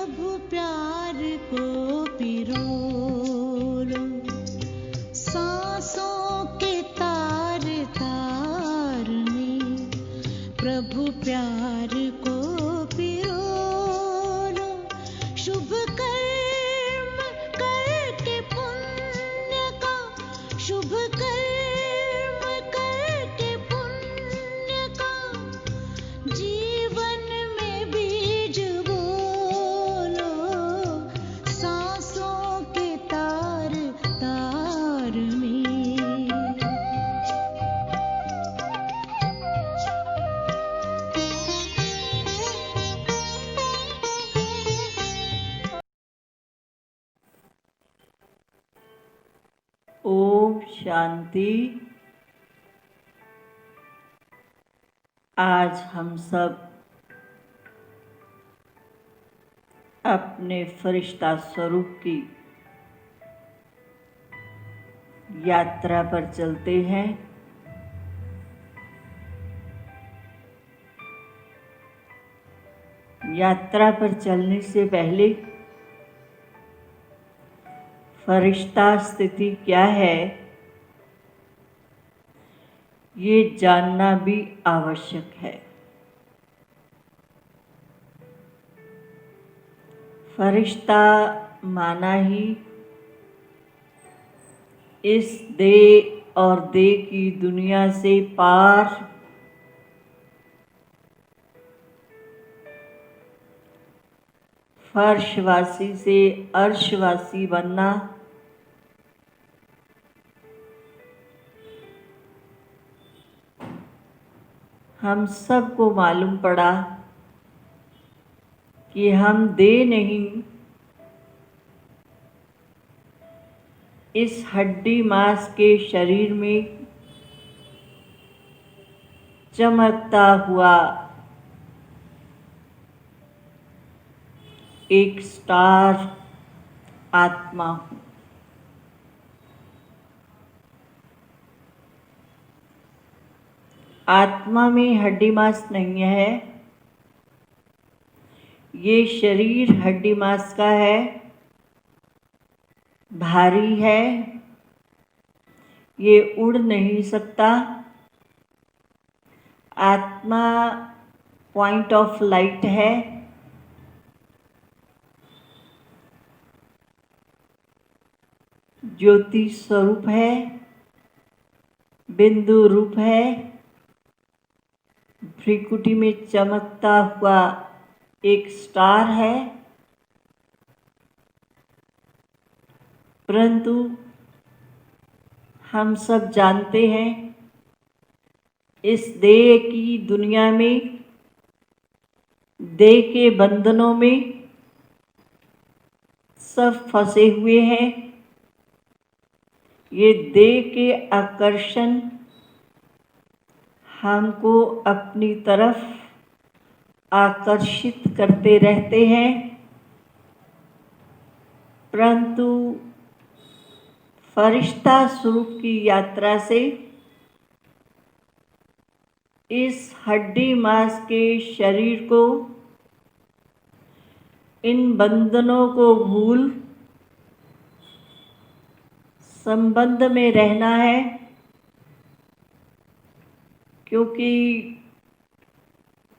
प्रभु प्यार को पिरो लो, सांसों के तार तार में प्रभु प्यार को पिरो लो। शुभ कर्म करके पुण्य का, शुभ कर्म करके पुण्य का जीवन में बीज बोलो, सांसों के तार तार में। ओम शांति। आज हम सब अपने फरिश्ता स्वरूप की यात्रा पर चलते हैं। यात्रा पर चलने से पहले फरिश्ता स्थिति क्या है, ये जानना भी आवश्यक है। फरिश्ता माना ही इस देह और देह की दुनिया से पार फर्शवासी से अर्शवासी बनना, हम सबको मालूम पड़ा कि हम देह नहीं, इस हड्डी मांस के शरीर में चमकता हुआ एक स्टार आत्मा हूँ। आत्मा में हड्डी मांस नहीं है, ये शरीर हड्डी मांस का है, भारी है, ये उड़ नहीं सकता। आत्मा पॉइंट ऑफ लाइट है, ज्योति स्वरूप है, बिंदु रूप है, भ्रिकुटी में चमकता हुआ एक स्टार है। परंतु हम सब जानते हैं इस देह की दुनिया में, देह के बंधनों में सब फंसे हुए हैं। ये देह के आकर्षण हमको अपनी तरफ आकर्षित करते रहते हैं, परंतु फरिश्ता स्वरूप की यात्रा से इस हड्डी मांस के शरीर को, इन बंधनों को भूल संबंध में रहना है, क्योंकि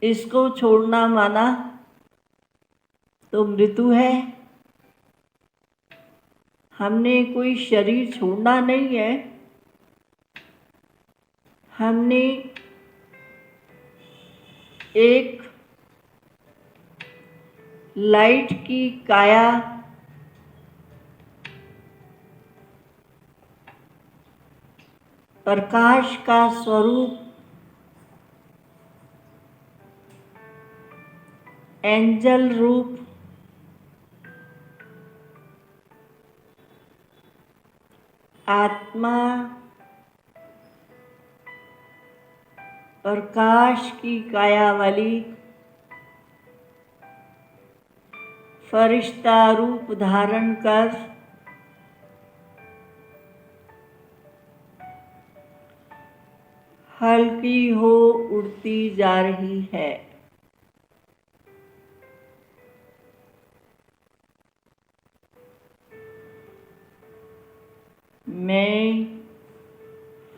इसको छोड़ना माना तो मृत्यु है। हमने कोई शरीर छोड़ना नहीं है, हमने एक लाइट की काया, प्रकाश का स्वरूप, एंजल रूप, आत्मा, प्रकाश की काया वाली फरिश्ता रूप धारण कर हल्की हो उड़ती जा रही है। मैं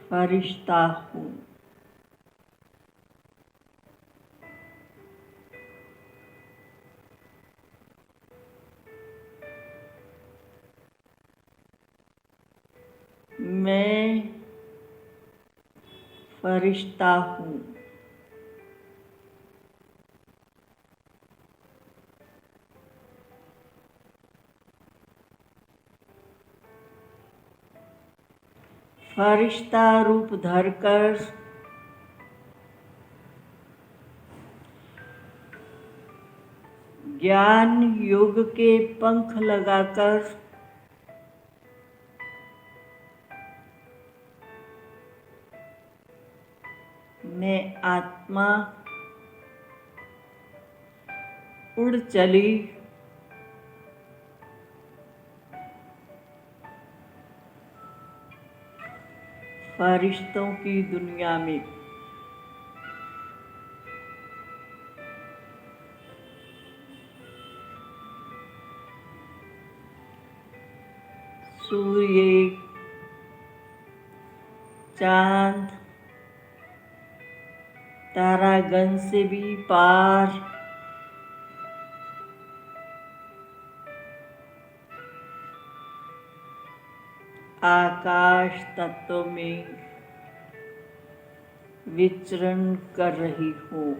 फरिश्ता हूँ। मैं फरिश्ता हूँ। फरिश्ता रूप धरकर ज्ञान योग के पंख लगाकर मैं आत्मा उड़ चली फरिश्तों की दुनिया में। सूर्य, चांद, तारागण से भी पार आकाश तत्व में विचरण कर रही हूँ।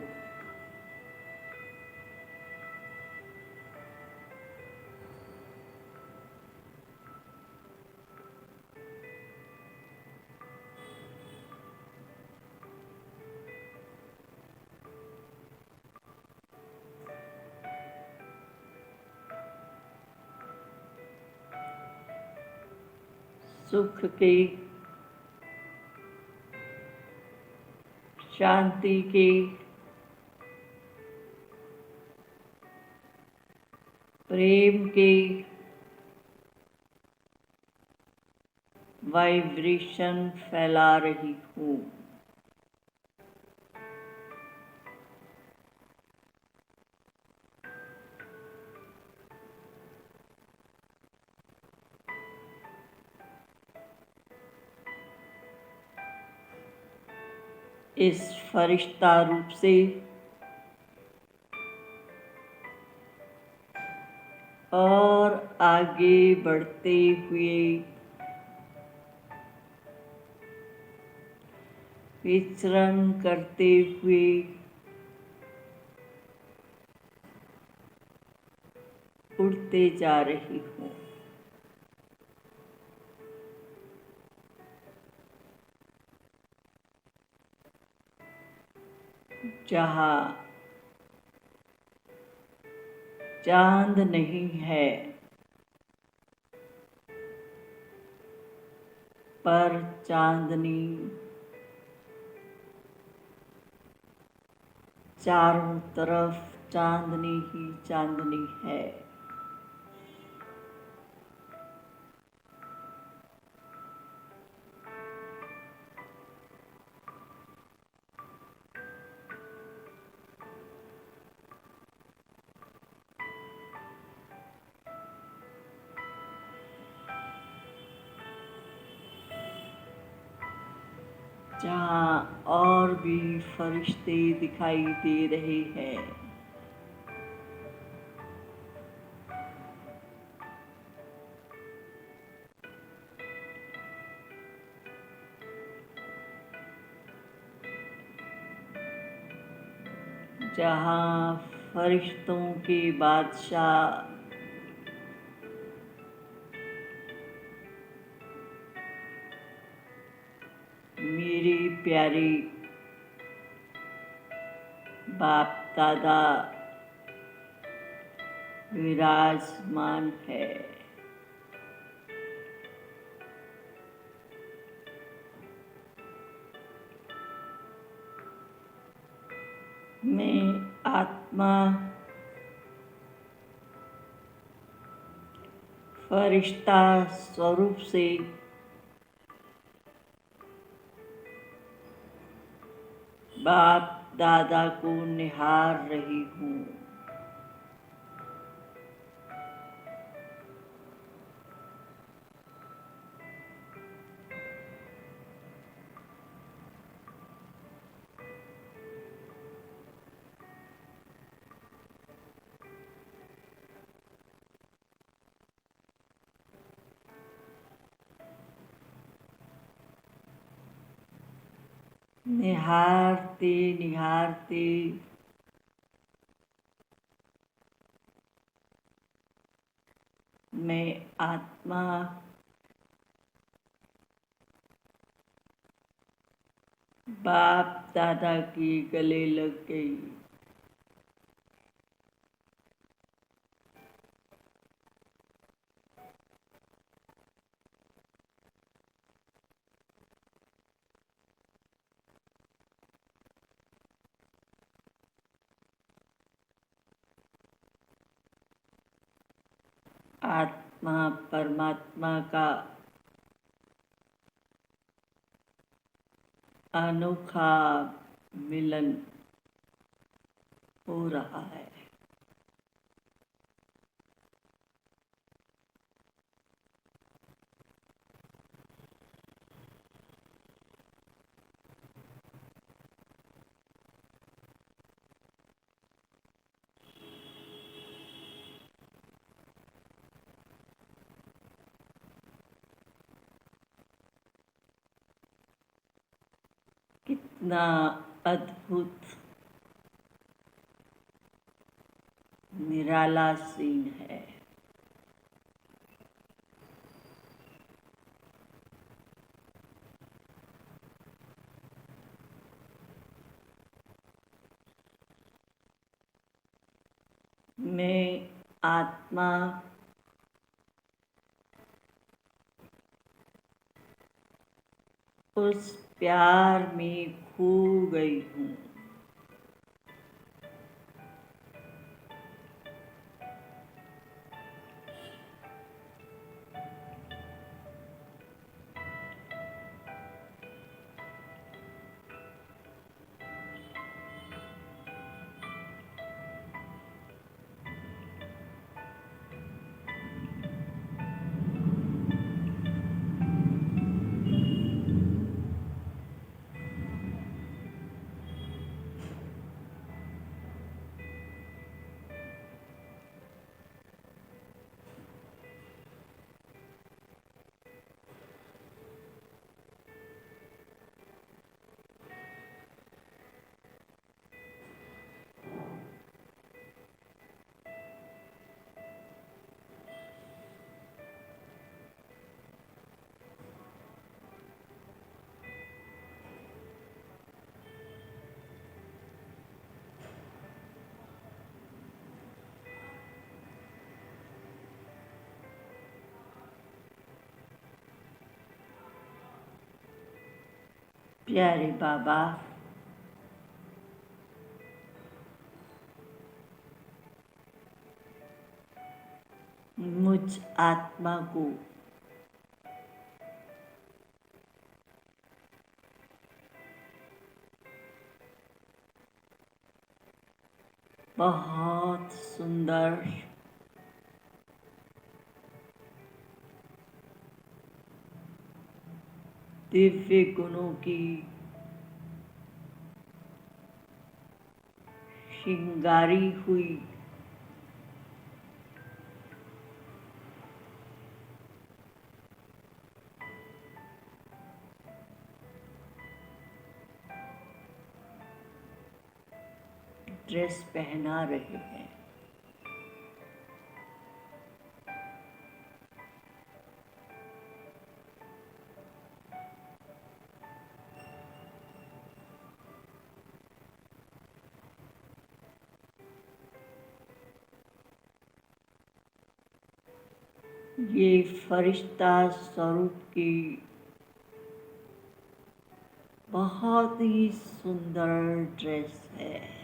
सुख के, शांति के, प्रेम के वाइब्रेशन फैला रही हूँ। इस फरिश्ता रूप से और आगे बढ़ते हुए विचरण करते हुए उड़ते जा रही हूँ। जहाँ चांद नहीं है पर चांदनी चारों तरफ चांदनी ही चांदनी है। जहाँ और भी फरिश्ते दिखाई दे रहे हैं। जहाँ फरिश्तों के बादशाह मेरे प्यारे बाप दादा विराजमान है। मैं आत्मा फरिश्ता स्वरूप से बाप दादा को निहार रही हूँ। निहारते निहारते मैं आत्मा बाप दादा के गले लग गई। आत्मा परमात्मा का अनोखा मिलन हो रहा है। कितना अद्भुत निराला सीन है। मैं आत्मा उस प्यार में खो गई हूँ। प्यारे बाबा, मुझ आत्मा को बहुत सुंदर दिव्य गुणों की श्रृंगारी हुई ड्रेस पहना रहे हैं। ये फरिश्ता स्वरूप की बहुत ही सुंदर ड्रेस है।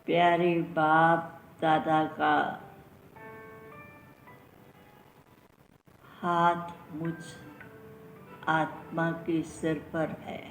प्यारे बाप दादा का हाथ मुझ आत्मा के सिर पर है।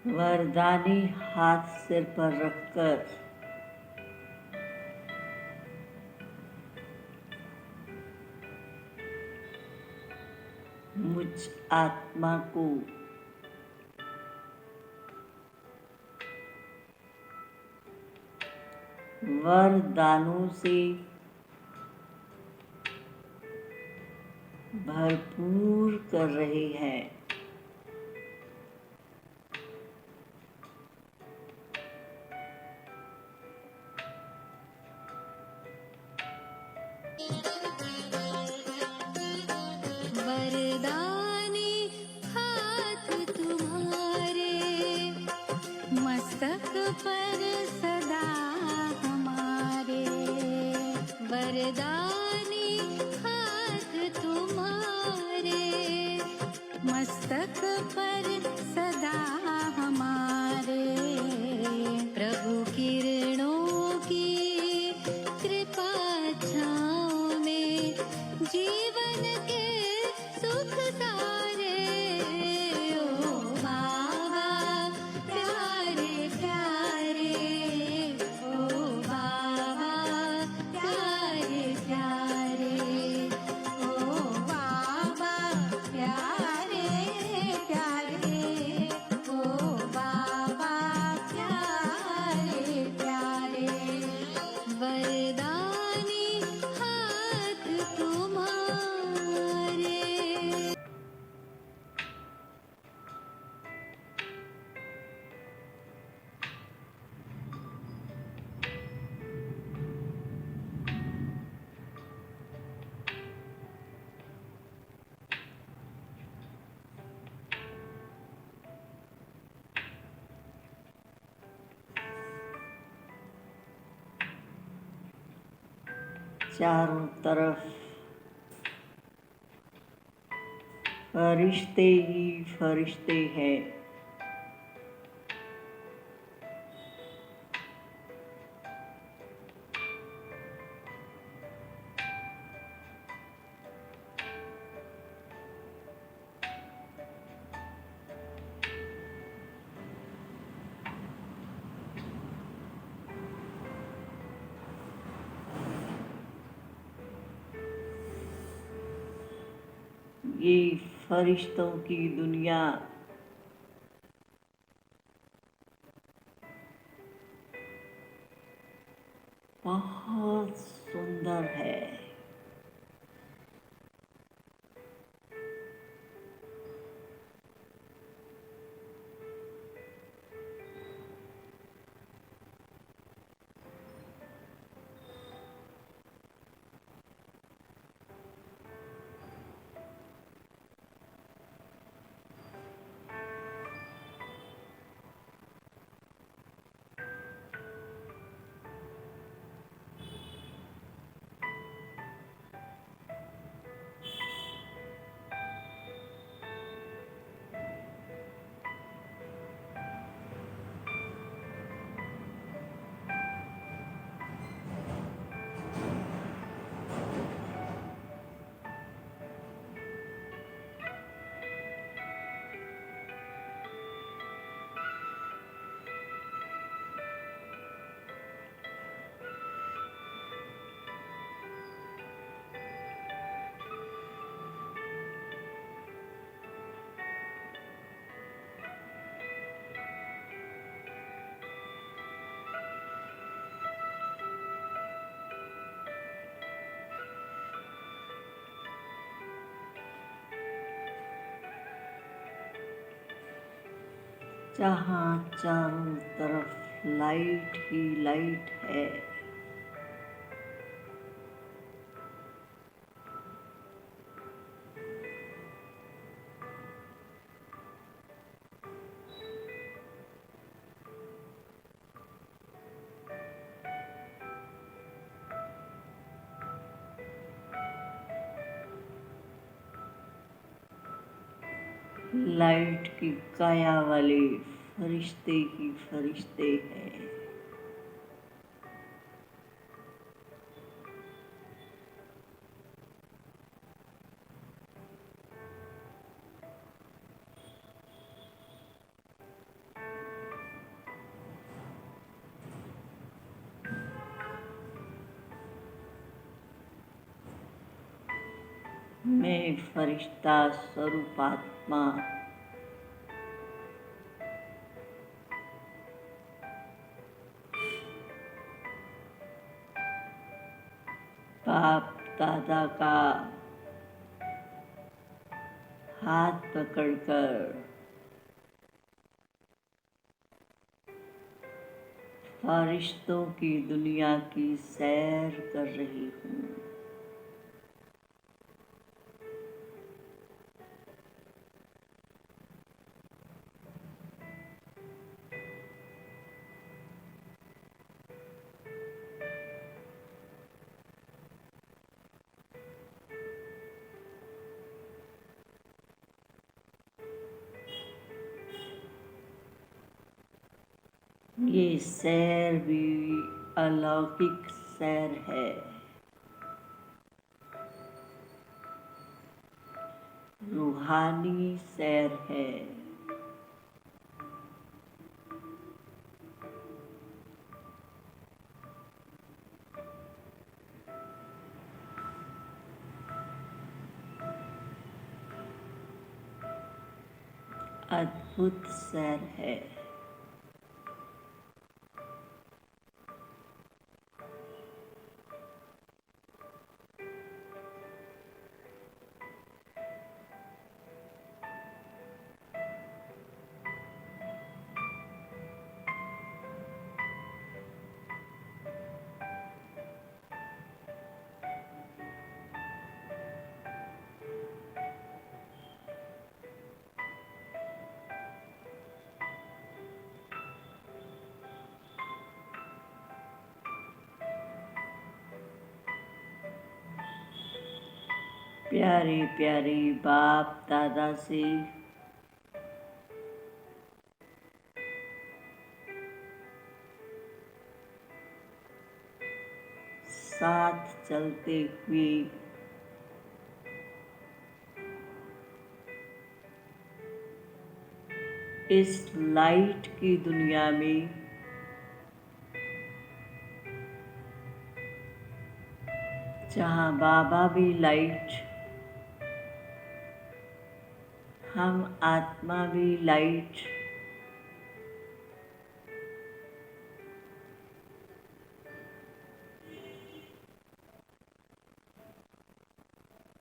वरदानी हाथ सिर पर रखकर मुझ आत्मा को वरदानों से भरपूर कर रहे हैं। वरदानी हाथ तुम्हारे मस्तक पर सदा हमारे। वरदानी हाथ तुम्हारे मस्तक पर सदा हमारे। प्रभु किरणों की कृपा छाँव में जीवन के सुख सारे। ओ बाबा प्यारे प्यारे, ओ बाबा प्यारे प्यारे, ओ बाबा प्यारे प्यारे, ओ बाबा प्यारे प्यारे। वरदानी हाथ तुम्हारे। चारों तरफ फरिश्ते ही फरिश्ते हैं। ये फरिश्तों की दुनिया बहुत सुंदर है। जहाँ चारों तरफ लाइट ही लाइट है। लाइट की काया वाले फरिश्ते ही फरिश्ते हैं। मैं फरिश्ता स्वरूप आत्मा बाप दादा का हाथ पकड़कर फरिश्तों की दुनिया की सैर कर रही हूँ। ये सैर भी अलौकिक सैर है, रूहानी सैर है। अद्भुत सैर है। प्यारे प्यारे बाप दादा से साथ चलते हुए इस लाइट की दुनिया में जहाँ बाबा भी लाइट, हम आत्मा भी लाइट,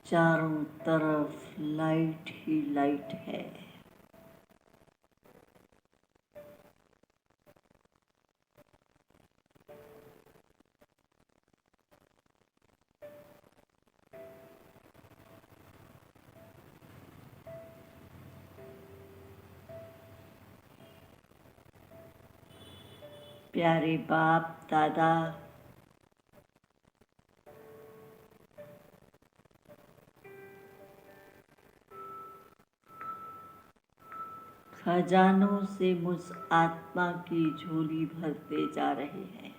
चारों तरफ लाइट ही लाइट है। प्यारे बाप दादा खजानों से मुझ आत्मा की झोली भरते जा रहे हैं।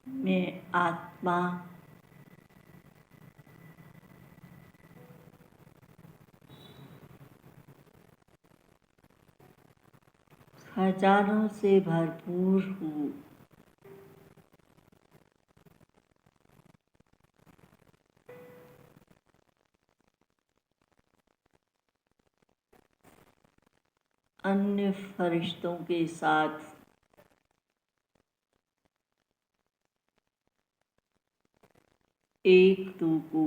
मैं आत्मा खजानों से भरपूर हूँ। अन्य फरिश्तों के साथ एक दो को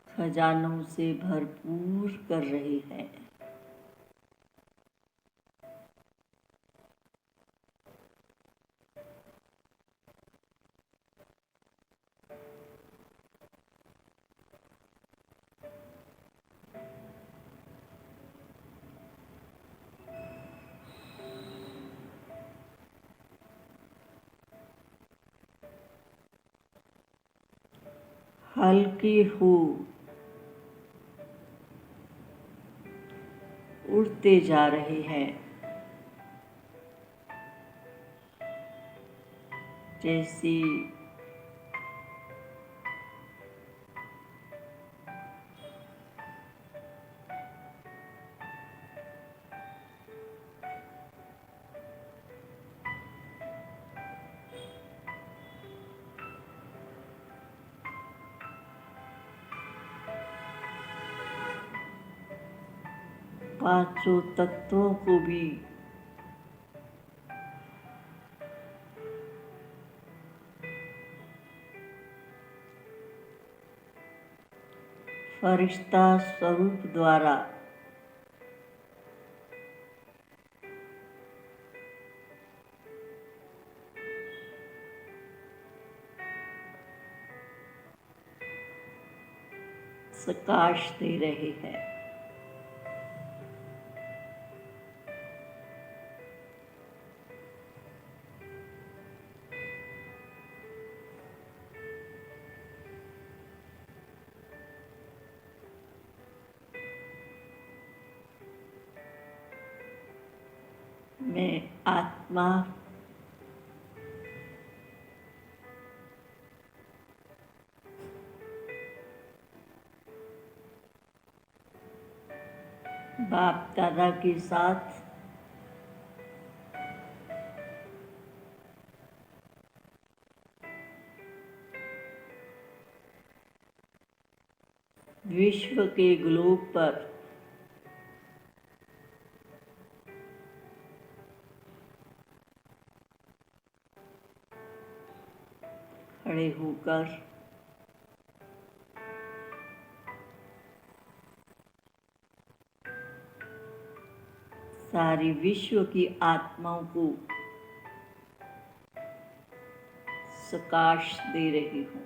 खजानों से भरपूर कर रहे हैं। हल्के हो उड़ते जा रहे हैं, जैसे 5 तत्वों को भी फरिश्ता स्वरूप द्वारा प्रकाश दे रहे हैं। मैं आत्मा बाप दादा के साथ विश्व के ग्लोब पर खड़े होकर सारी विश्व की आत्माओं को प्रकाश दे रही हूँ।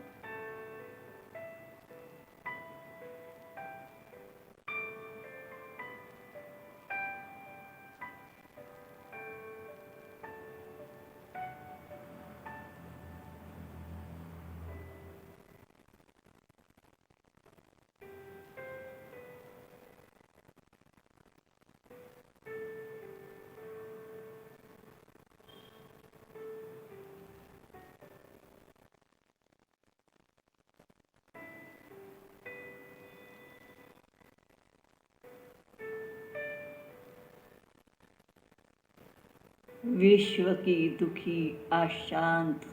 विश्व की दुखी, अशांत,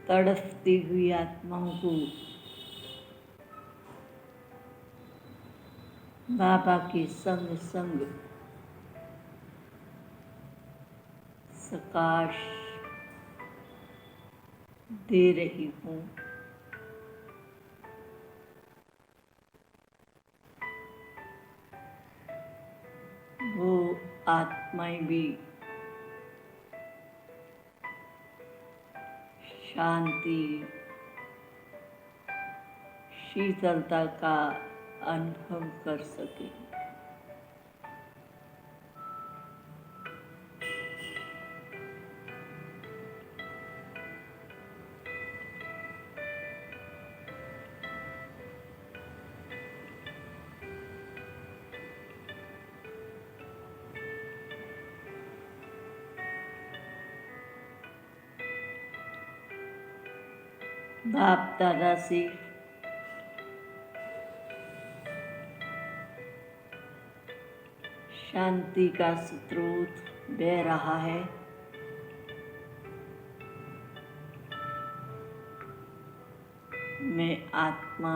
तड़पती हुई आत्माओं को बाबा के संग संग प्रकाश दे रही हूँ। वो आत्माएं भी शांति, शीतलता का अनुभव कर सके। बाप दादा से शांति का स्रोत बह रहा है। मैं आत्मा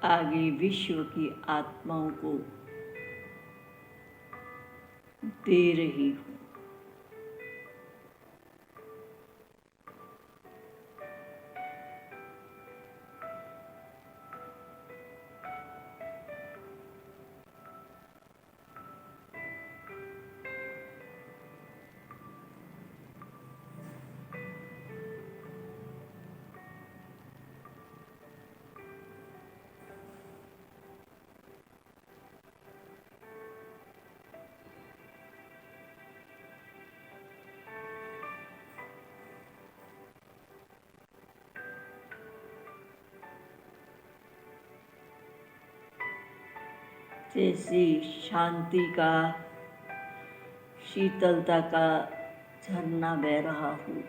आगे विश्व की आत्माओं को दे रही हूँ। जैसे शांति का, शीतलता का झरना बह रहा हूँ।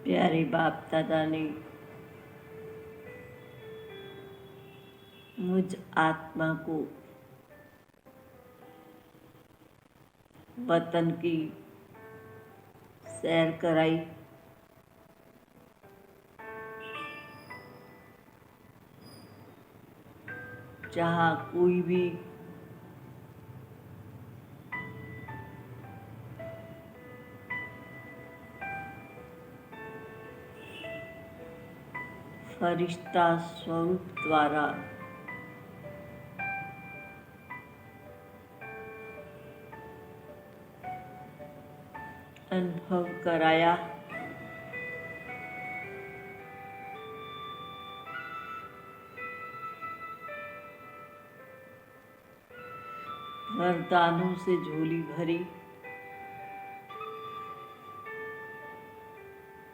प्यारे बाप दादा ने मुझ आत्मा को वतन की सैर कराई, जहाँ कोई भी फरिश्ता स्वरूप द्वारा अनुभव कराया, वरदानों से झोली भरी।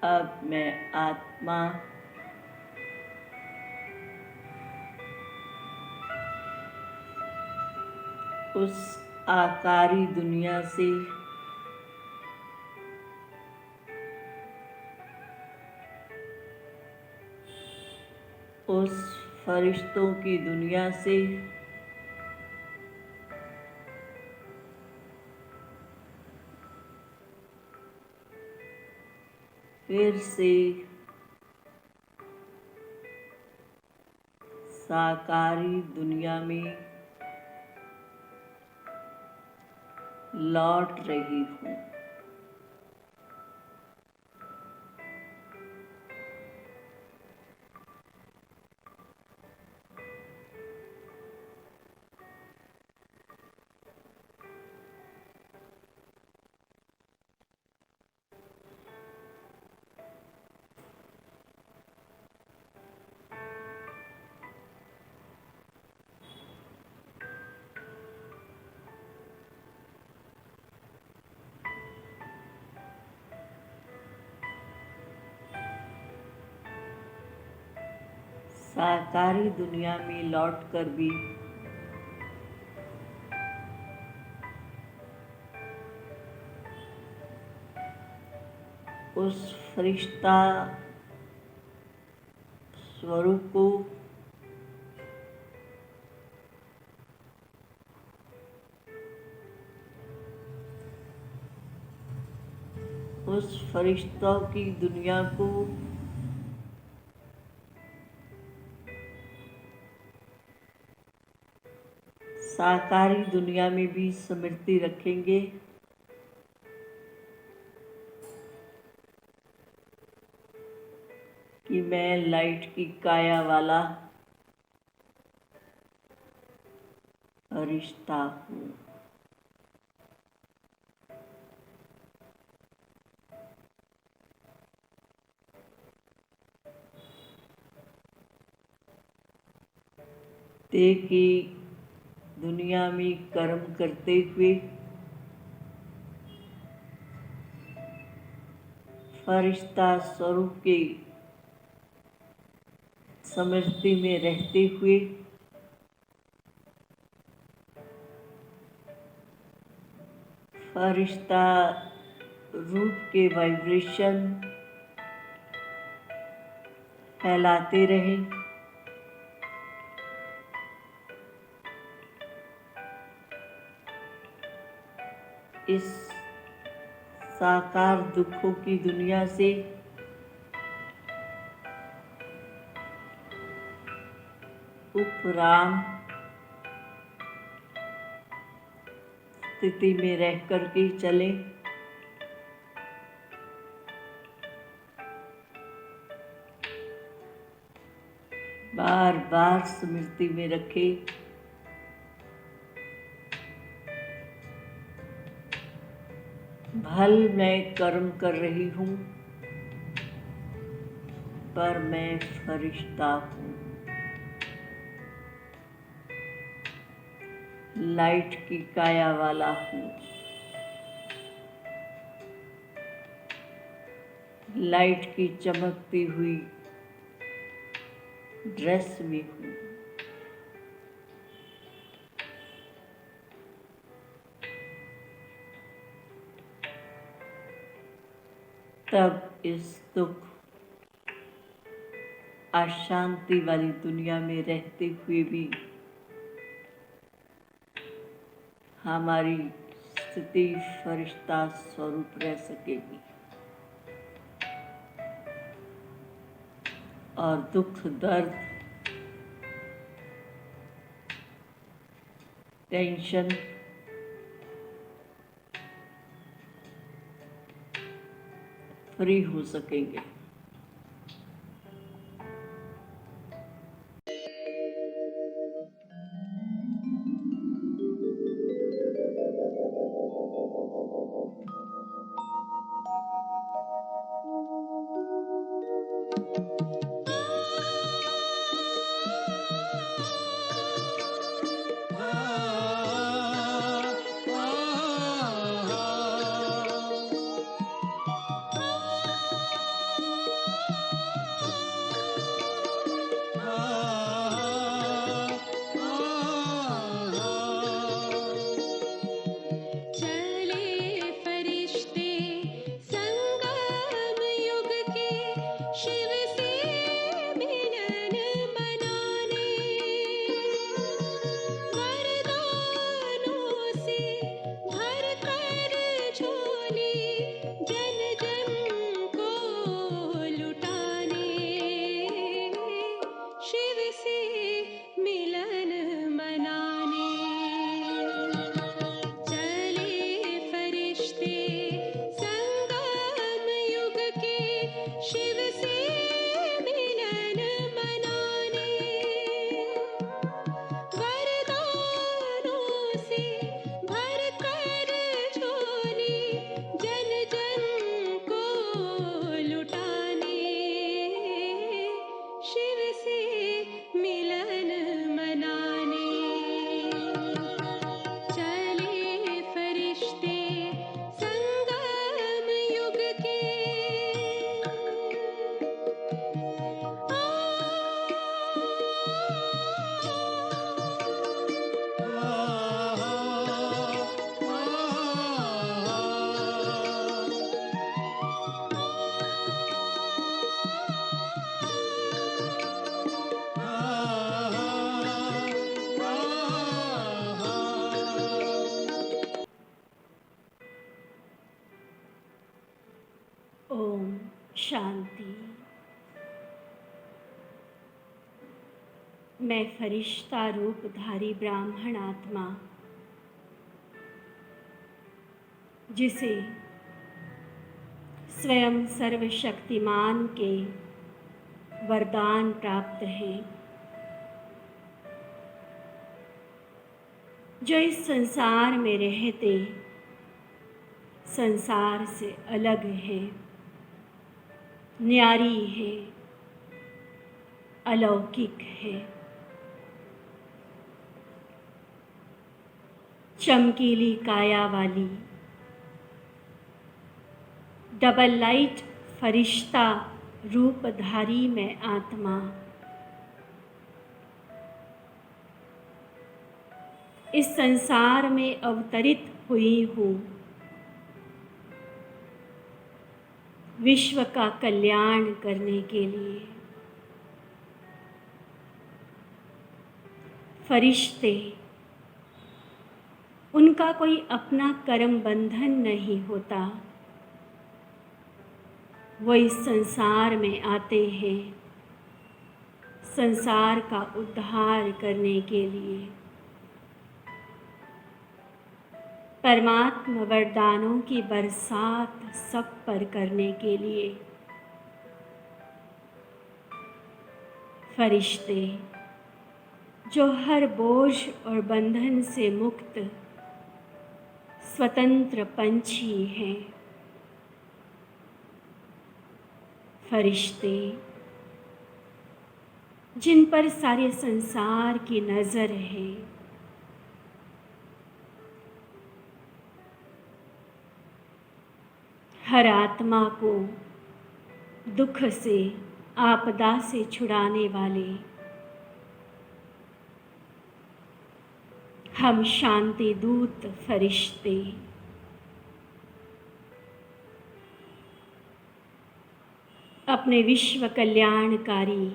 अब मैं आत्मा उस आकारी दुनिया से उस फरिश्तों की दुनिया से फिर से साकारी दुनिया में लौट रही हूँ। साकारी दुनिया में लौटकर भी उस फरिश्ता स्वरूप को उस फरिश्तों की दुनिया को साकारी दुनिया में भी स्मृति रखेंगे कि मैं लाइट की काया वाला फरिश्ता हूँ। देह की दुनिया में कर्म करते हुए फरिश्ता स्वरूप के स्मृति में रहते हुए फरिश्ता रूप के वाइब्रेशन फैलाते रहे। इस साकार दुखों की दुनिया से उपराम स्थिति में रह कर के चले। बार बार स्मृति में रखे। भल मैं कर्म कर रही हूँ, पर मैं फरिश्ता हूँ। लाइट की काया वाला हूँ, लाइट की चमकती हुई ड्रेस में हूँ। तब इस दुख अशांति वाली दुनिया में रहते हुए भी हमारी स्थिति फरिश्ता स्वरूप रह सकेगी और दुख, दर्द, टेंशन फ्री हो सकेंगे। चले फरिश्ते संगम युग के शिव से मिलन मनाने, वरदानों से भर कर झोली जन जन को लुटाने, शिव से मिलन मनाने। चले फरिश्ते संगम युग के शिव से मिलन मनाने, वरदानों से भर कर झोली जन जन को लुटाने, शिव से मिलन मनाने। चले फरिश्ते संगम युग के। ओम शांति। मैं फरिश्ता रूपधारी ब्राह्मण आत्मा, जिसे स्वयं सर्वशक्तिमान के वरदान प्राप्त हैं, जो इस संसार में रहते संसार से अलग है, न्यारी है, अलौकिक है, चमकीली काया वाली डबल लाइट फरिश्ता रूपधारी मैं आत्मा इस संसार में अवतरित हुई हूँ, विश्व का कल्याण करने के लिए। फरिश्ते, उनका कोई अपना कर्म बंधन नहीं होता, वो इस संसार में आते हैं संसार का उद्धार करने के लिए, परमात्मा वरदानों की बरसात सब पर करने के लिए। फरिश्ते जो हर बोझ और बंधन से मुक्त स्वतंत्र पंछी हैं। फरिश्ते जिन पर सारे संसार की नज़र है। हर आत्मा को दुख से, आपदा से छुड़ाने वाले हम शांति दूत फरिश्ते। अपने विश्व कल्याणकारी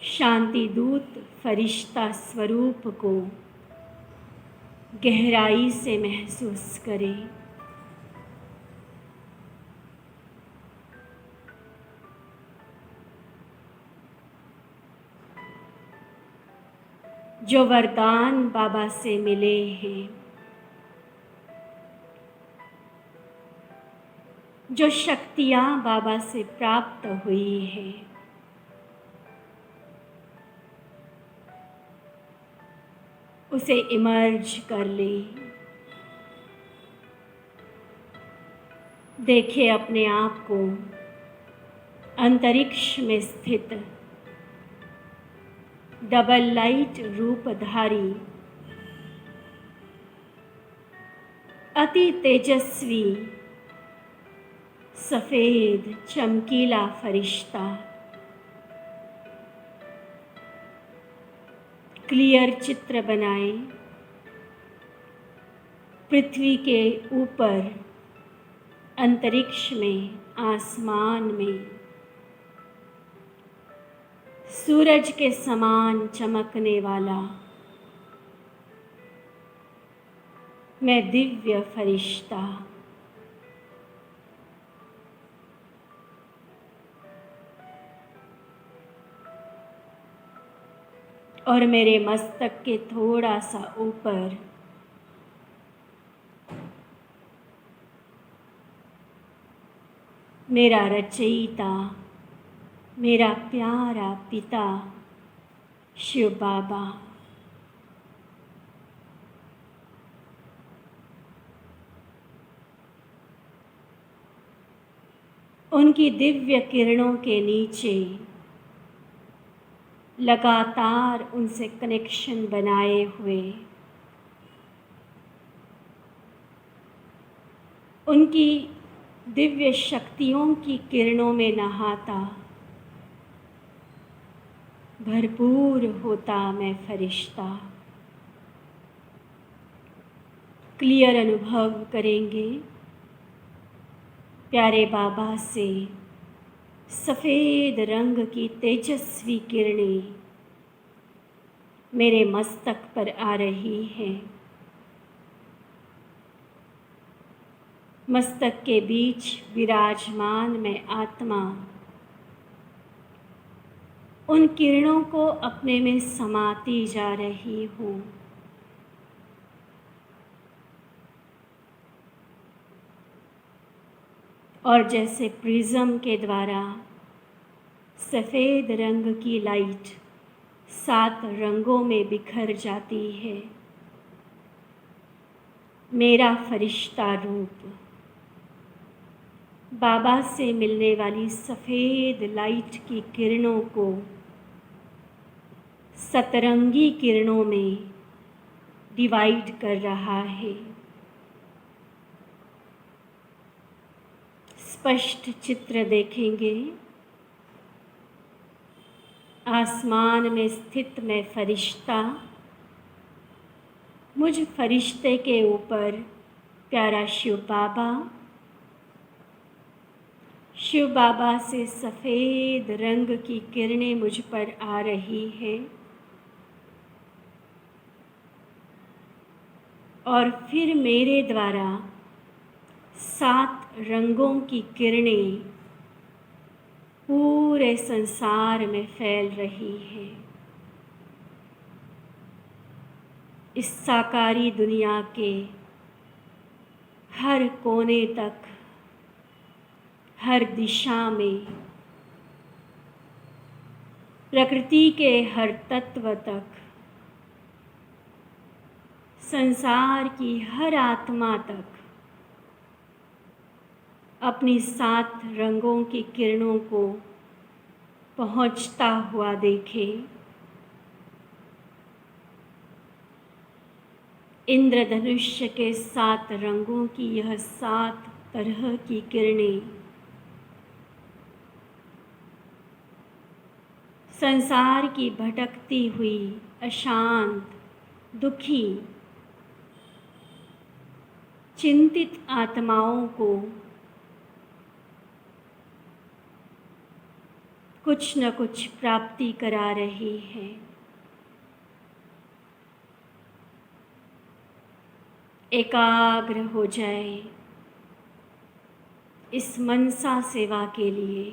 शांति दूत फरिश्ता स्वरूप को गहराई से महसूस करें। जो वरदान बाबा से मिले हैं, जो शक्तियाँ बाबा से प्राप्त हुई हैं, उसे इमर्ज कर ले। देखे अपने आप को अंतरिक्ष में स्थित डबल लाइट रूपधारी अति तेजस्वी सफ़ेद चमकीला फरिश्ता। क्लियर चित्र बनाए पृथ्वी के ऊपर, अंतरिक्ष में, आसमान में सूरज के समान चमकने वाला मैं दिव्य फरिश्ता। और मेरे मस्तक के थोड़ा सा ऊपर मेरा रचयिता, मेरा प्यारा पिता शिव बाबा। उनकी दिव्य किरणों के नीचे लगातार उनसे कनेक्शन बनाए हुए उनकी दिव्य शक्तियों की किरणों में नहाता भरपूर होता मैं फरिश्ता। क्लियर अनुभव करेंगे प्यारे बाबा से सफ़ेद रंग की तेजस्वी किरणें मेरे मस्तक पर आ रही हैं। मस्तक के बीच विराजमान मैं आत्मा उन किरणों को अपने में समाती जा रही हूँ। और जैसे प्रिज्म के द्वारा सफ़ेद रंग की लाइट 7 रंगों में बिखर जाती है, मेरा फरिश्ता रूप बाबा से मिलने वाली सफ़ेद लाइट की किरणों को सतरंगी किरणों में डिवाइड कर रहा है। स्पष्ट चित्र देखेंगे। आसमान में स्थित मैं फरिश्ता, मुझ फरिश्ते के ऊपर प्यारा शिव बाबा। शिव बाबा से सफ़ेद रंग की किरणें मुझ पर आ रही हैं और फिर मेरे द्वारा 7 रंगों की किरणें पूरे संसार में फैल रही हैं। इस साकारी दुनिया के हर कोने तक, हर दिशा में प्रकृति के हर तत्व तक, संसार की हर आत्मा तक अपनी 7 रंगों की किरणों को पहुंचता हुआ देखे। इंद्रधनुष्य के 7 रंगों की यह 7 तरह की किरणें संसार की भटकती हुई, अशांत, दुखी, चिंतित आत्माओं को कुछ न कुछ प्राप्ति करा रही है। एकाग्र हो जाए इस मनसा सेवा के लिए।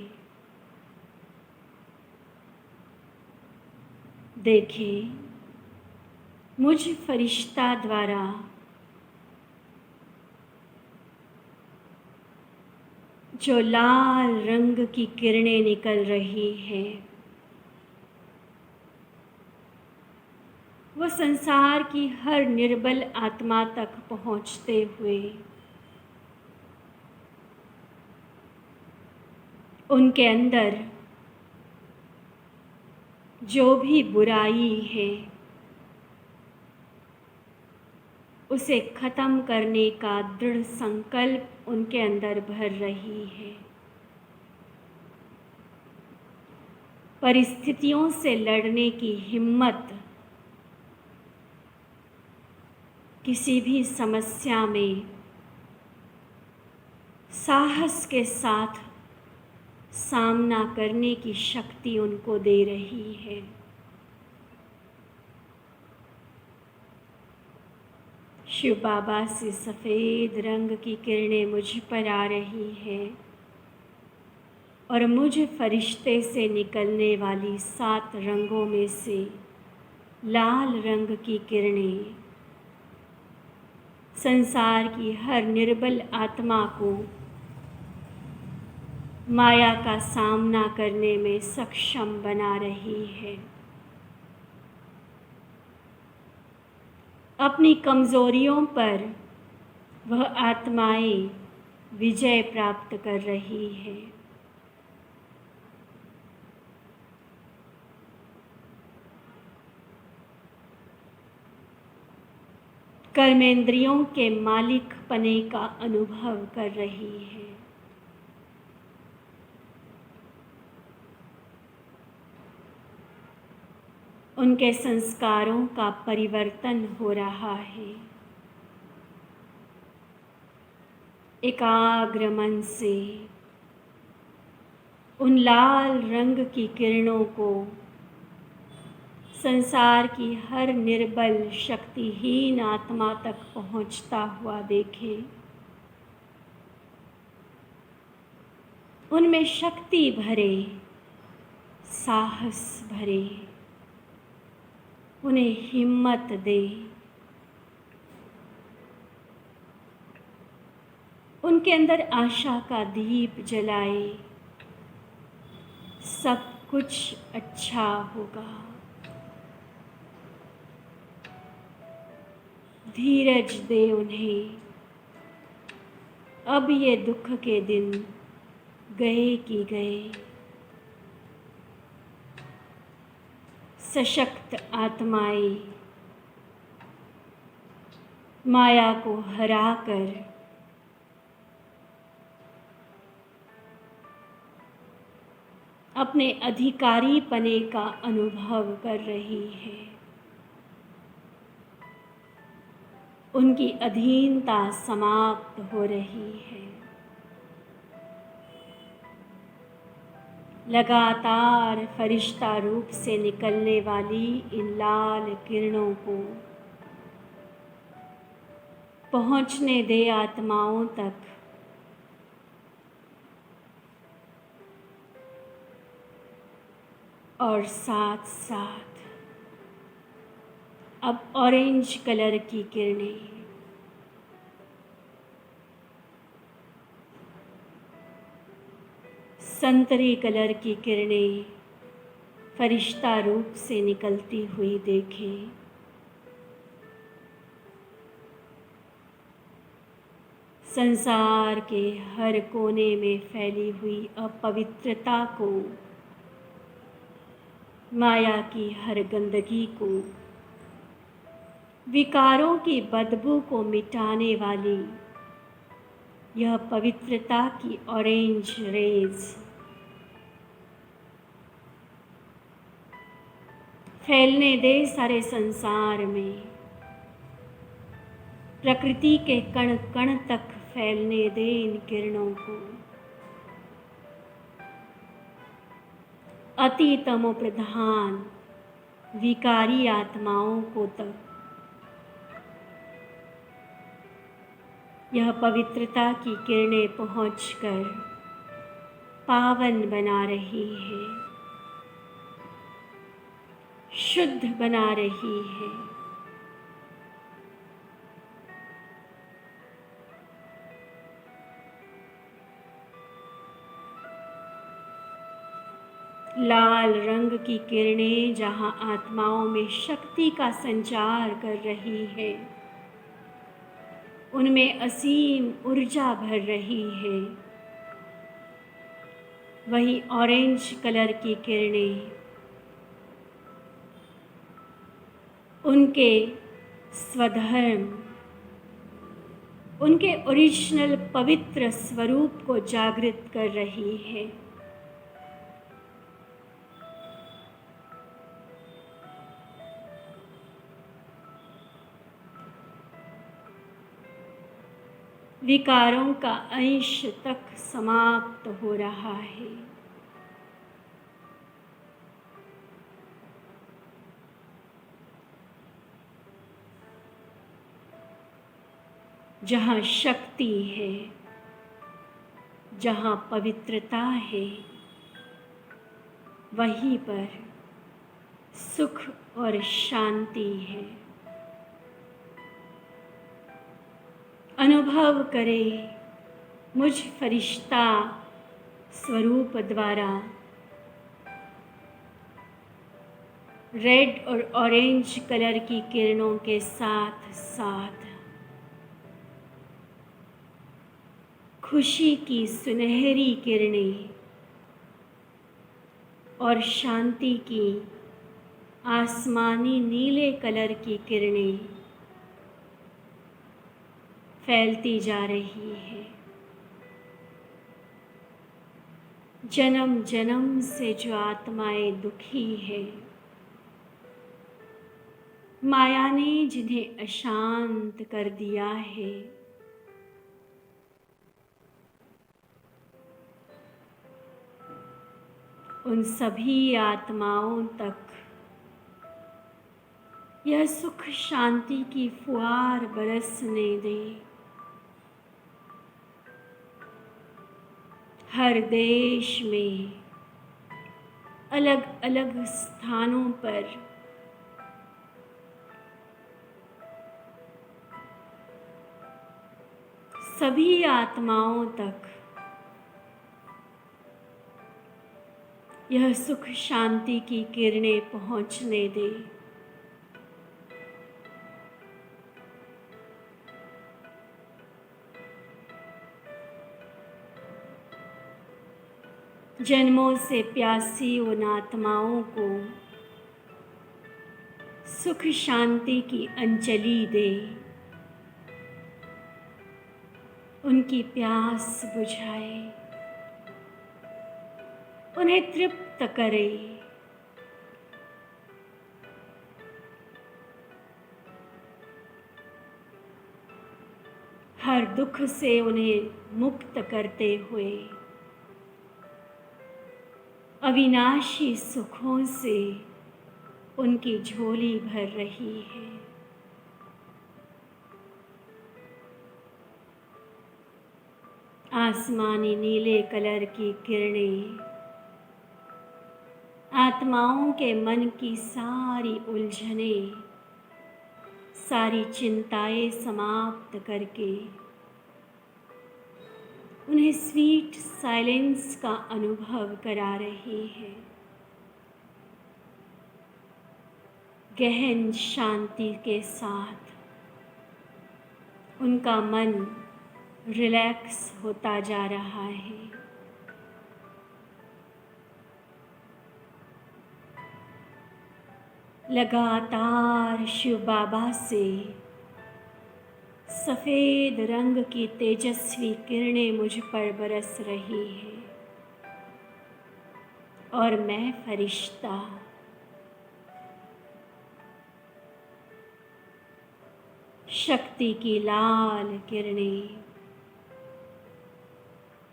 देखें, मुझ फरिश्ता द्वारा जो लाल रंग की किरणें निकल रही हैं, वो संसार की हर निर्बल आत्मा तक पहुंचते हुए उनके अंदर जो भी बुराई है उसे ख़त्म करने का दृढ़ संकल्प उनके अंदर भर रही है। परिस्थितियों से लड़ने की हिम्मत, किसी भी समस्या में साहस के साथ सामना करने की शक्ति उनको दे रही है। शिव बाबा से सफ़ेद रंग की किरणें मुझ पर आ रही हैं और मुझ फरिश्ते से निकलने वाली 7 रंगों में से लाल रंग की किरणें संसार की हर निर्बल आत्मा को माया का सामना करने में सक्षम बना रही है। अपनी कमज़ोरियों पर वह आत्माएं विजय प्राप्त कर रही है। कर्मेंद्रियों के मालिक पने का अनुभव कर रही है। उनके संस्कारों का परिवर्तन हो रहा है। एकाग्र मन से उन लाल रंग की किरणों को संसार की हर निर्बल, शक्तिहीन आत्मा तक पहुंचता हुआ देखें। उनमें शक्ति भरे, साहस भरे, उन्हें हिम्मत दे। उनके अंदर आशा का दीप जलाए। सब कुछ अच्छा होगा। धीरज दे उन्हें। अब ये दुख के दिन गए कि गए। सशक्त आत्माएं माया को हराकर अपने अधिकारी पने का अनुभव कर रही है। उनकी अधीनता समाप्त हो रही है। लगातार फरिश्ता रूप से निकलने वाली इन लाल किरणों को पहुंचने दे आत्माओं तक। और साथ साथ अब ऑरेंज कलर की किरणें, संतरी कलर की किरणें फरिश्ता रूप से निकलती हुई देखें। संसार के हर कोने में फैली हुई अपवित्रता को, माया की हर गंदगी को, विकारों की बदबू को मिटाने वाली यह पवित्रता की ऑरेंज रेज फैलने दे सारे संसार में, प्रकृति के कण कण तक फैलने दे इन किरणों को। अति तमो प्रधान विकारी आत्माओं को तक यह पवित्रता की किरणें पहुंचकर पावन बना रही है, शुद्ध बना रही है। लाल रंग की किरणें जहाँ आत्माओं में शक्ति का संचार कर रही है, उनमें असीम ऊर्जा भर रही है, वही ऑरेंज कलर की किरणें उनके स्वधर्म, उनके ओरिजिनल पवित्र स्वरूप को जागृत कर रही है। विकारों का अंश तक समाप्त हो रहा है। जहाँ शक्ति है, जहाँ पवित्रता है, वहीं पर सुख और शांति है। अनुभव करे मुझ फरिश्ता स्वरूप द्वारा रेड और ऑरेंज कलर की किरणों के साथ साथ खुशी की सुनहरी किरणें और शांति की आसमानी नीले कलर की किरणें फैलती जा रही है। जन्म जन्म से जो आत्माएं दुखी है, माया ने जिन्हें अशांत कर दिया है, उन सभी आत्माओं तक यह सुख शांति की फुहार बरसने दे। हर देश में अलग अलग स्थानों पर सभी आत्माओं तक यह सुख शांति की किरणें पहुंचने दे। जन्मों से प्यासी उन आत्माओं को सुख शांति की अंजलि दे, उनकी प्यास बुझाए, उन्हें तृप्त करे। हर दुख से उन्हें मुक्त करते हुए अविनाशी सुखों से उनकी झोली भर रही है। आसमानी नीले कलर की किरणें आत्माओं के मन की सारी उलझनें, सारी चिंताएं समाप्त करके उन्हें स्वीट साइलेंस का अनुभव करा रही है। गहन शांति के साथ उनका मन रिलैक्स होता जा रहा है। लगातार शिव बाबा से सफ़ेद रंग की तेजस्वी किरणें मुझ पर बरस रही है और मैं फरिश्ता शक्ति की लाल किरणें,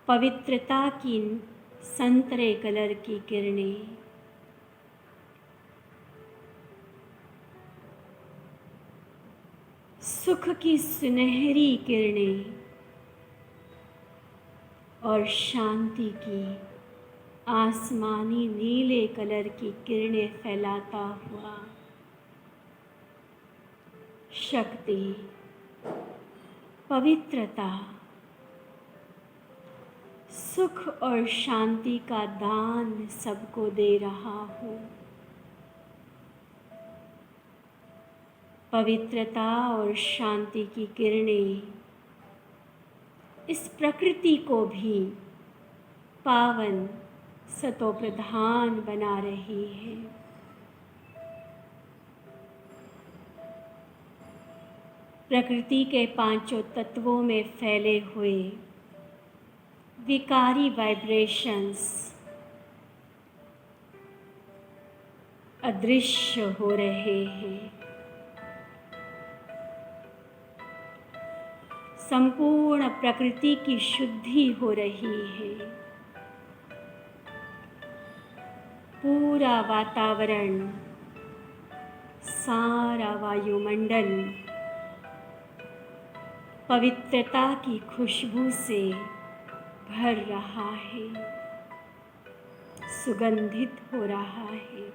पवित्रता की संतरे कलर की किरणें, सुख की सुनहरी किरणें और शांति की आसमानी नीले कलर की किरणें फैलाता हुआ शक्ति, पवित्रता, सुख और शांति का दान सबको दे रहा हूँ। पवित्रता और शांति की किरणें इस प्रकृति को भी पावन सतोप्रधान बना रही है। प्रकृति के पांचों तत्वों में फैले हुए विकारी वाइब्रेशंस अदृश्य हो रहे हैं। संपूर्ण प्रकृति की शुद्धि हो रही है। पूरा वातावरण, सारा वायुमंडल पवित्रता की खुशबू से भर रहा है, सुगंधित हो रहा है।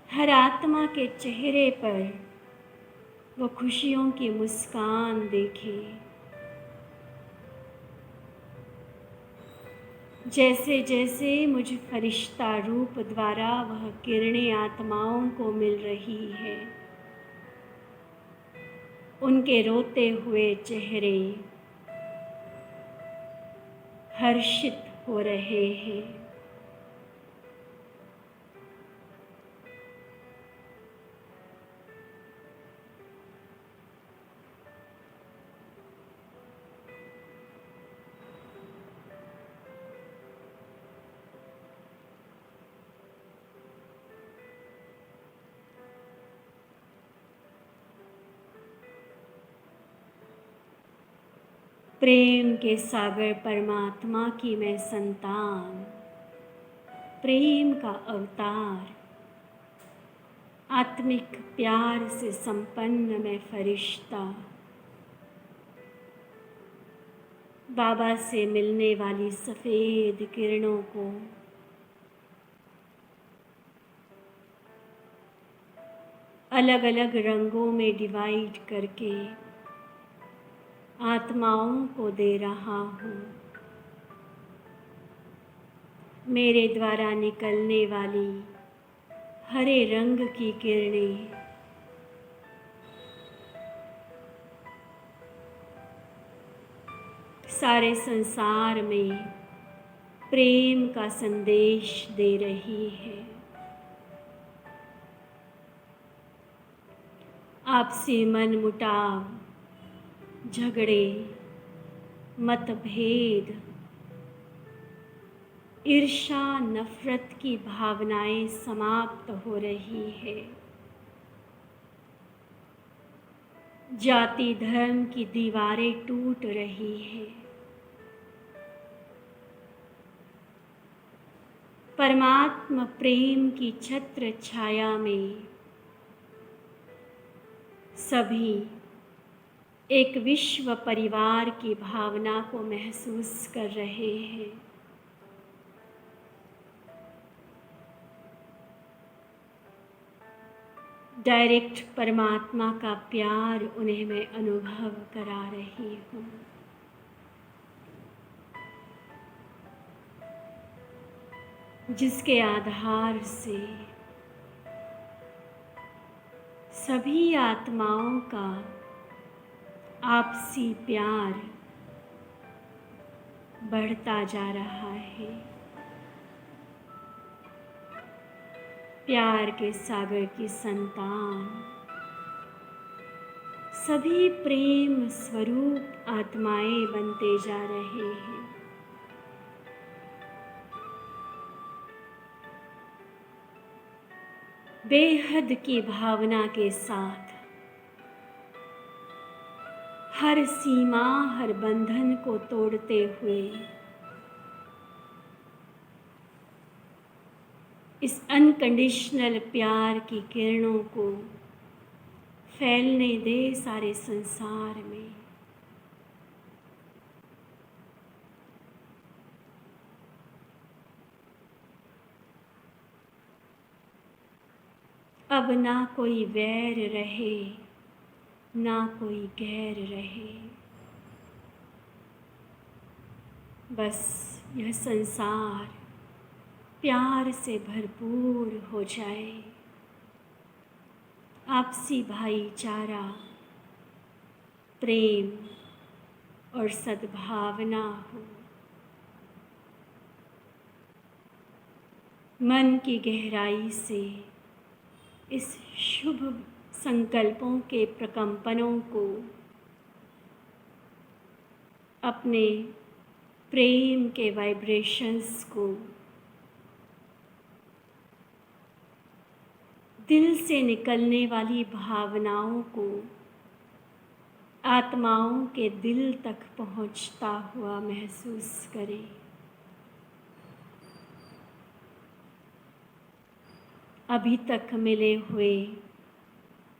हर आत्मा के चेहरे पर वो खुशियों की मुस्कान देखें। जैसे जैसे मुझ फरिश्ता रूप द्वारा वह किरणें आत्माओं को मिल रही है, उनके रोते हुए चेहरे हर्षित हो रहे हैं। प्रेम के सागर परमात्मा की मैं संतान, प्रेम का अवतार, आत्मिक प्यार से संपन्न मैं फरिश्ता, बाबा से मिलने वाली सफ़ेद किरणों को अलग अलग रंगों में डिवाइड करके आत्माओं को दे रहा हूँ। मेरे द्वारा निकलने वाली हरे रंग की किरणें सारे संसार में प्रेम का संदेश दे रही है। आपसी मनमुटाव, झगड़े, मतभेद, ईर्ष्या, नफरत की भावनाएं समाप्त हो रही है। जाति धर्म की दीवारें टूट रही है। परमात्मा प्रेम की छत्र छाया में सभी एक विश्व परिवार की भावना को महसूस कर रहे हैं। डायरेक्ट परमात्मा का प्यार उन्हें मैं अनुभव करा रही हूँ। जिसके आधार से सभी आत्माओं का आपसी प्यार बढ़ता जा रहा है। प्यार के सागर की संतान सभी प्रेम स्वरूप आत्माएं बनते जा रहे हैं। बेहद की भावना के साथ हर सीमा, हर बंधन को तोड़ते हुए इस अनकंडीशनल प्यार की किरणों को फैलने दे सारे संसार में। अब ना कोई वैर रहे, ना कोई गैर रहे। बस यह संसार प्यार से भरपूर हो जाए, आपसी भाईचारा, प्रेम और सद्भावना हो। मन की गहराई से इस शुभ संकल्पों के प्रकंपनों को अपने प्रेम के वाइब्रेशंस को दिल से निकलने वाली भावनाओं को आत्माओं के दिल तक पहुंचता हुआ महसूस करें। अभी तक मिले हुए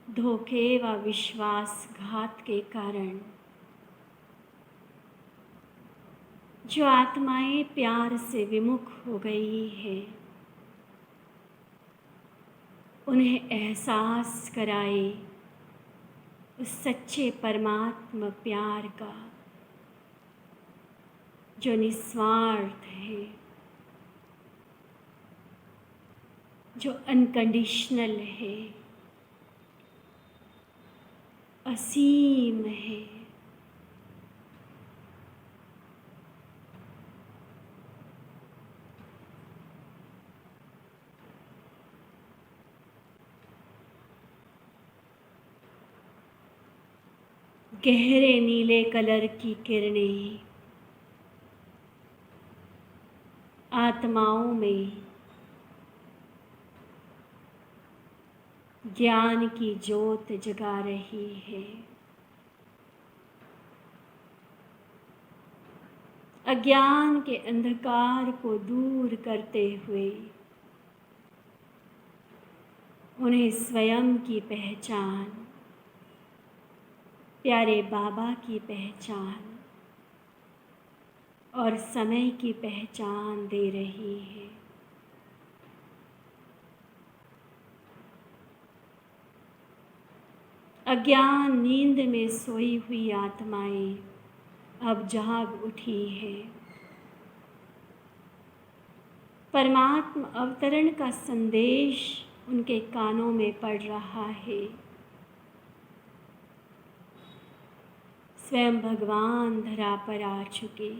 धोखे व विश्वासघात के कारण जो आत्माएं प्यार से विमुख हो गई है, उन्हें एहसास कराए उस सच्चे परमात्मा प्यार का जो निस्वार्थ है, जो अनकंडीशनल है, असीम है। गहरे नीले कलर की किरणें आत्माओं में ज्ञान की ज्योत जगा रही है। अज्ञान के अंधकार को दूर करते हुए उन्हें स्वयं की पहचान, प्यारे बाबा की पहचान और समय की पहचान दे रही है। अज्ञान नींद में सोई हुई आत्माएं अब जाग उठी है। परमात्मा अवतरण का संदेश उनके कानों में पड़ रहा है। स्वयं भगवान धरा पर आ चुके,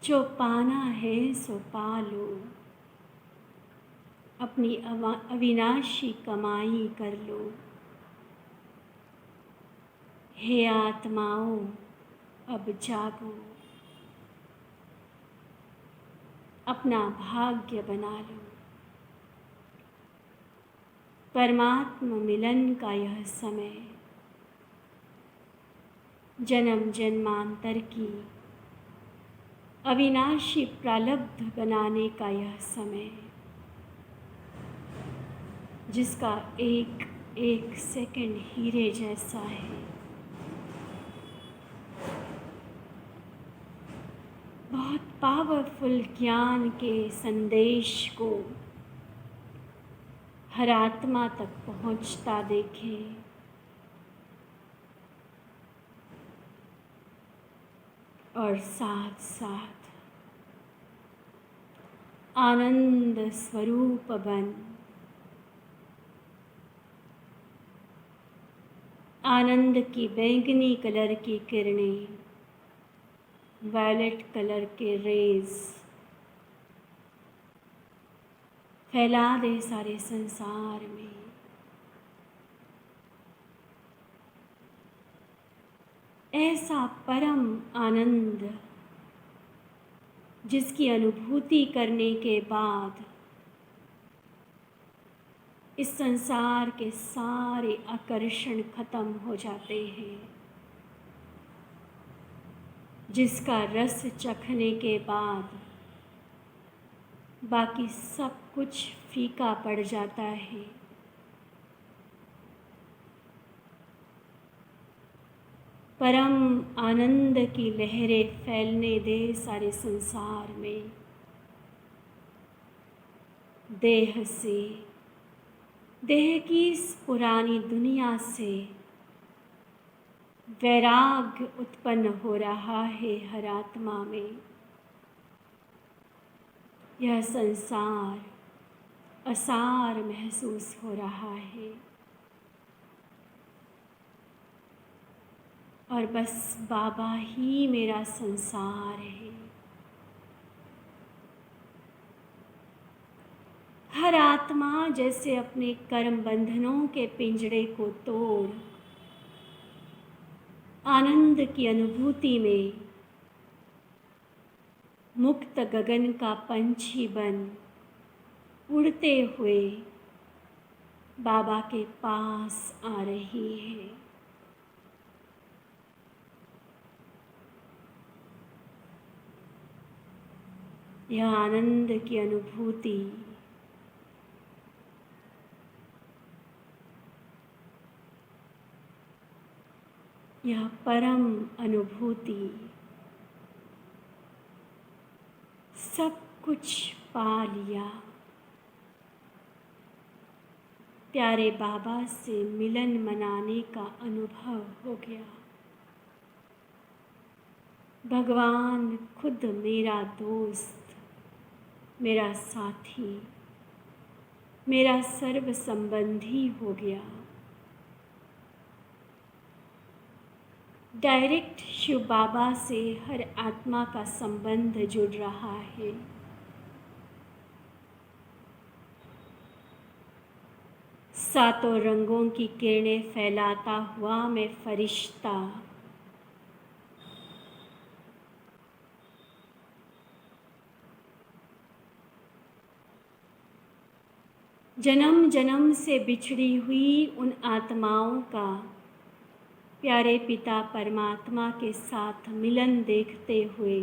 जो पाना है सो पा लो, अपनी अविनाशी कमाई कर लो। हे आत्माओं, अब जागो, अपना भाग्य बना लो। परमात्मा मिलन का यह समय जन्म जन्मांतर की अविनाशी प्रारब्ध बनाने का यह समय, जिसका एक एक सेकंड हीरे जैसा है। बहुत पावरफुल ज्ञान के संदेश को हर आत्मा तक पहुंचता देखें। और साथ साथ आनंद स्वरूप बन, आनंद की बैंगनी कलर की किरणें, वायलेट कलर के रेज फैला दे सारे संसार में। ऐसा परम आनंद जिसकी अनुभूति करने के बाद इस संसार के सारे आकर्षण खत्म हो जाते हैं, जिसका रस चखने के बाद बाकी सब कुछ फीका पड़ जाता है। परम आनंद की लहरें फैलने दे सारे संसार में। देह से, देह की इस पुरानी दुनिया से वैराग्य उत्पन्न हो रहा है हर आत्मा में। यह संसार असार महसूस हो रहा है और बस बाबा ही मेरा संसार है। हर आत्मा जैसे अपने कर्म बंधनों के पिंजड़े को तोड़ आनंद की अनुभूति में मुक्त गगन का पंछी बन उड़ते हुए बाबा के पास आ रही है। यह आनंद की अनुभूति यह परम अनुभूति सब कुछ पा लिया। प्यारे बाबा से मिलन मनाने का अनुभव हो गया। भगवान खुद मेरा दोस्त, मेरा साथी, मेरा सर्व संबंधी हो गया। डायरेक्ट शिव बाबा से हर आत्मा का संबंध जुड़ रहा है। सातों रंगों की किरणें फैलाता हुआ मैं फरिश्ता जन्म जन्म से बिछड़ी हुई उन आत्माओं का प्यारे पिता परमात्मा के साथ मिलन देखते हुए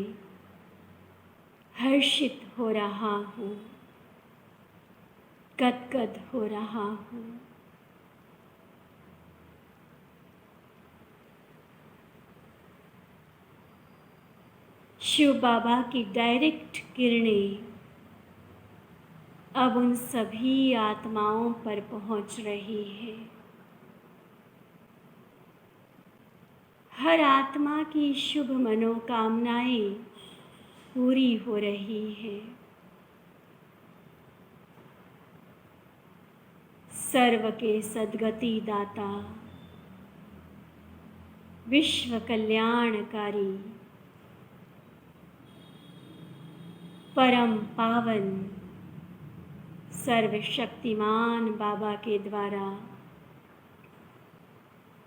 हर्षित हो रहा हूँ, गदगद हो रहा हूँ। शिव बाबा की डायरेक्ट किरणें अब उन सभी आत्माओं पर पहुँच रही है। हर आत्मा की शुभ मनोकामनाएं पूरी हो रही है। सर्व के सद्गति दाता, विश्व कल्याणकारी, परम पावन, सर्वशक्तिमान बाबा के द्वारा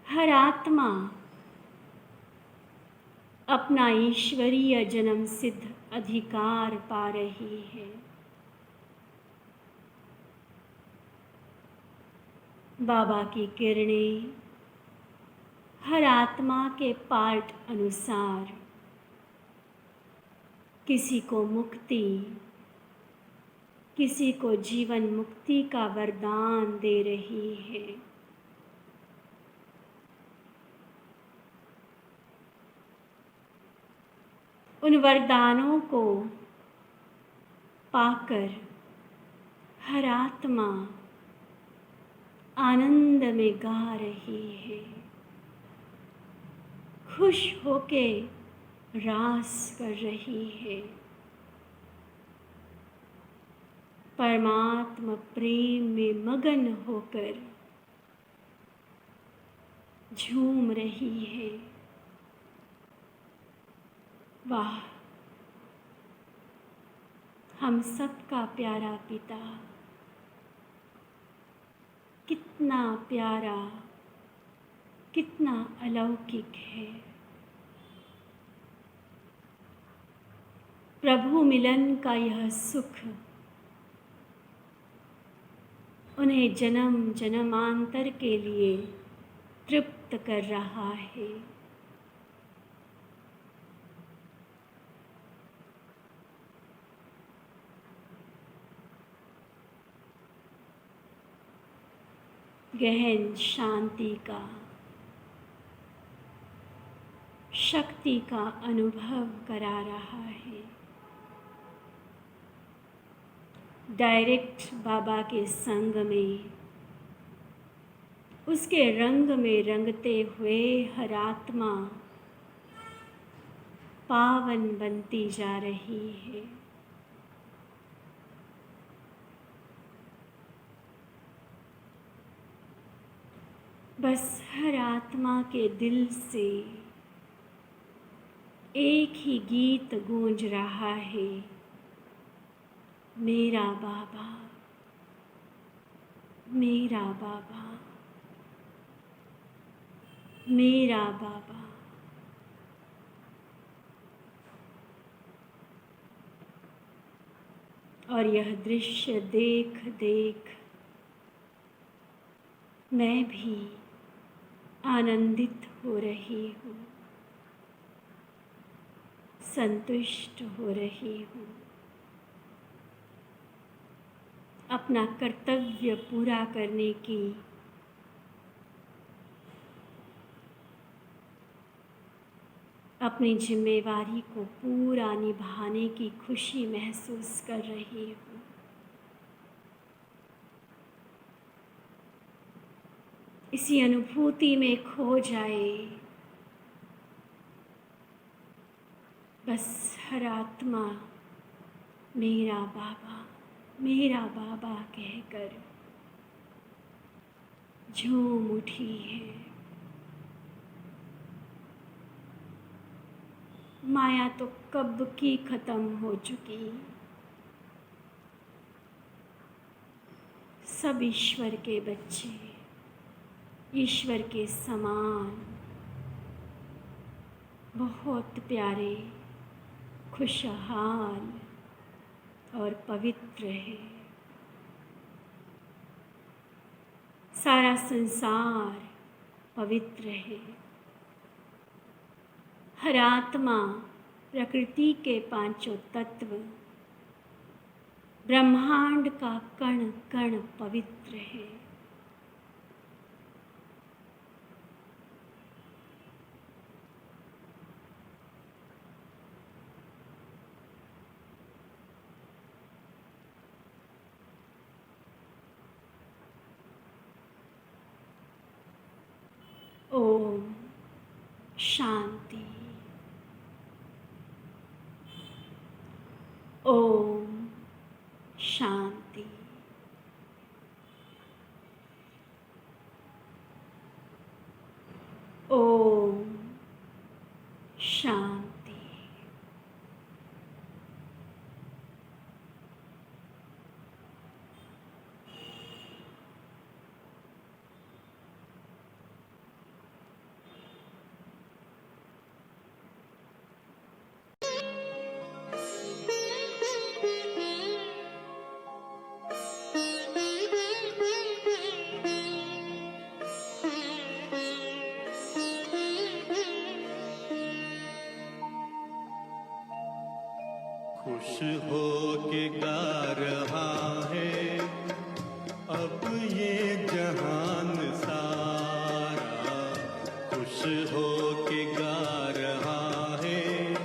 हर आत्मा अपना ईश्वरीय जन्म सिद्ध अधिकार पा रही है। बाबा की किरणें हर आत्मा के पार्ट अनुसार किसी को मुक्ति, किसी को जीवन मुक्ति का वरदान दे रही है। उन वरदानों को पाकर हर आत्मा आनंद में गा रही है, खुश होके रास कर रही है। परमात्मा प्रेम में मगन होकर झूम रही है। वाह, हम सबका प्यारा पिता कितना प्यारा, कितना अलौकिक है। प्रभु मिलन का यह सुख उन्हें जन्म जन्मांतर के लिए तृप्त कर रहा है। गहन शांति का, शक्ति का अनुभव करा रहा है। डायरेक्ट बाबा के संग में, उसके रंग में रंगते हुए हर आत्मा पावन बनती जा रही है। बस हर आत्मा के दिल से एक ही गीत गूंज रहा है, मेरा बाबा, मेरा बाबा, मेरा बाबा। और यह दृश्य देख देख मैं भी आनंदित हो रही हूँ, संतुष्ट हो रही हूँ। अपना कर्तव्य पूरा करने की अपनी जिम्मेवारी को पूरा निभाने की खुशी महसूस कर रही हूँ। इसी अनुभूति में खो जाए बस हर आत्मा मेरा बाबा, मेरा बाबा कहकर झूम उठी है। माया तो कब की खत्म हो चुकी, सब ईश्वर के बच्चे, ईश्वर के समान, बहुत प्यारे, खुशहाल और पवित्र है। सारा संसार पवित्र है। हर आत्मा, प्रकृति के पांचों तत्व, ब्रह्मांड का कण कण पवित्र है। ओम शांति। ओम शांति। ओम शांति। खुश हो के गा रहा है अब ये जहान सारा, खुश हो के गा रहा है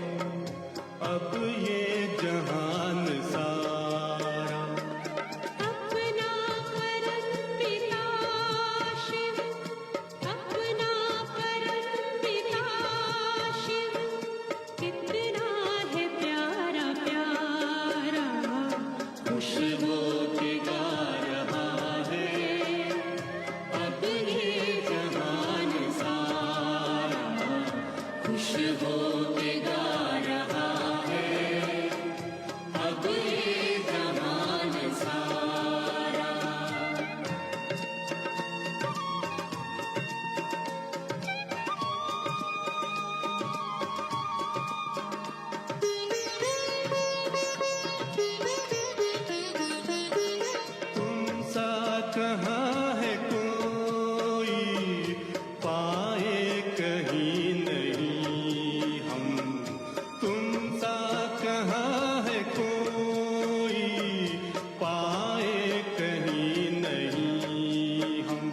अब ये जहान सारा। अपना परम पिता शिव, अपना परम पिता शिव, कितना है प्यारा प्यारा। खुश हो खुश हो के गा रहा है अब ये जहान सारा। तुम सा कहाँ है कोई पाए कहीं नहीं हम, तुम सा कहाँ है कोई पाए कहीं नहीं हम।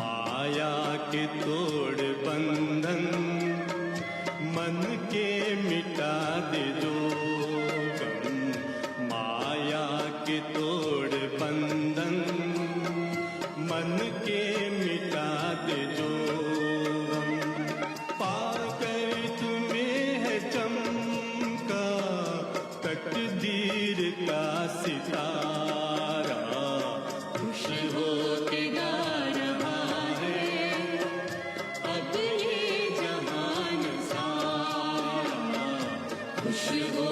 माया के तोड़ बंधन मन के मिटा दे जो गम, माया के तोड़ बंधन मन के मिटा दे जो गम। पाकर तुम्हें है चमका तकदीर का सितारा, खुश हो के गा रहा है अब ये जहान सारा। खुश हो